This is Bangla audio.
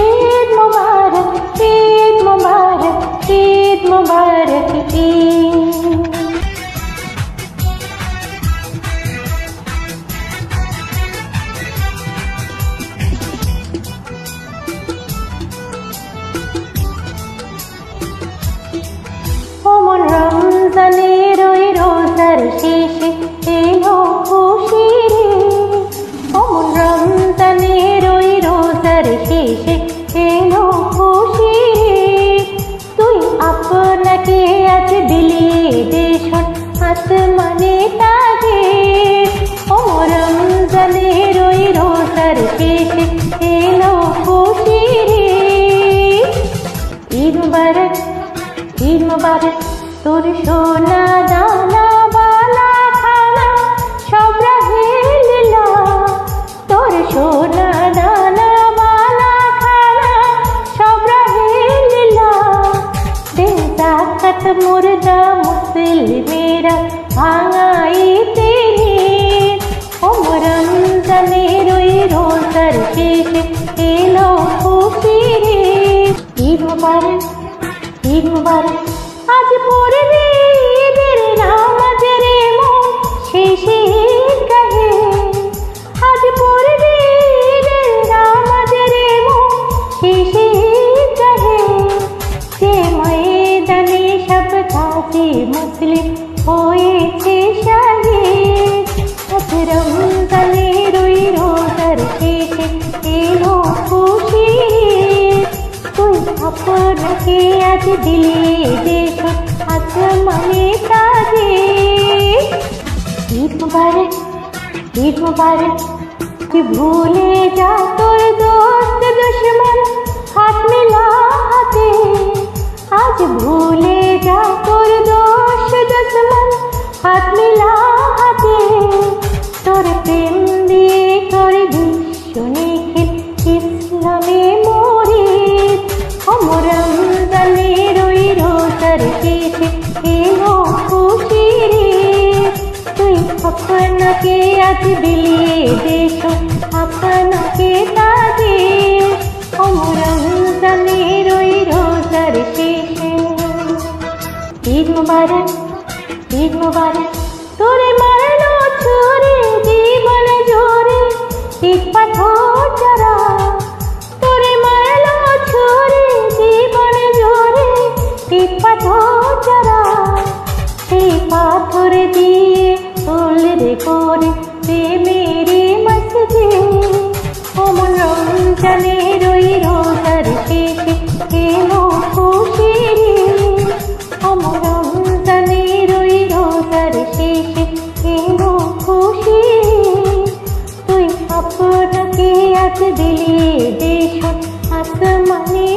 ईद मुबारक, ईद मुबारक, ईद मुबारक, ईद। ওমন রমজানের ওই রোজার শেষে এলো খুশি রে, ওমন রমজানের ওই রোজার শেষে এলো খুশি রে। তুই আপনাকে আজ বিলিয়ে দেশন আসমানে তাজে, ওমন রমজানের ওই রোজার শেষে এলো খুশি রে। ঈদ মুবারক, ঈদ মুবারক, তোর সোনা দানা বালা খানা সব রাহে লীলা, তোর সোনা দানা বালা খানা সব রাহে লীলা। দে যাকাত মুর্দা মুসলিমেরা ভাঙাইতে নিয়ে, ওমন রমজানের ওই রোজার শেষে এলো খুশি রে। ঈদ মুবারক, ঈদ মুবারক, আজ পড়বে ঈদের নামাজ রে মন শেষে ঈদগাহে, আজ পড়বে ঈদের নামাজ রে মন শেষে ঈদগাহে। যে ময়দানে সব ঘাটে মুসলিম হয়েছে শাহিদ, আজ রমজানের ওই রোজার শেষে এলো খুশি রে। তুই আপনাকে আজ দিলিয়ে দেখো আসমানে তাজে। ঈদ মুবারক, ঈদ মুবারক, তুই ভুলে যা তোর দোস্ত দুশ্মন হাত মিলা হাতে, আজ ভুলে যা তোর দোস্ত দুশ্মন হাত মিলা হাতে। তোর প্রেম দিয়ে করে বিশ্ব নিখিল ইসলামে মরিদ, ওমন রমজানের ওই রোজার শেষে এলো খুশি রে। তুই আপনাকে আজ বিলিয়ে দেখো আপনাকে তাজে, ওমন রমজানের ওই রোজার শেষে। ঈদ মুবারক, ঈদ মুবারক, তোরে মারলো ছুরি জীবন জোরে ঈদ পাথর যারা, তোরে মারলো ছুরি জীবন জোরে ঈদ পাথর যারা। সেই পাথর দিয়ে তোলরে করে প্রেমেরে মসজিদে, ওমন রমজানের ওই রোজার শেষে এলো খুশি রে, ওমন রমজানের ওই রোজার শেষে এলো খুশি রে। তুই আপনাকে আজ দিলিয়ে দেশন আসমানে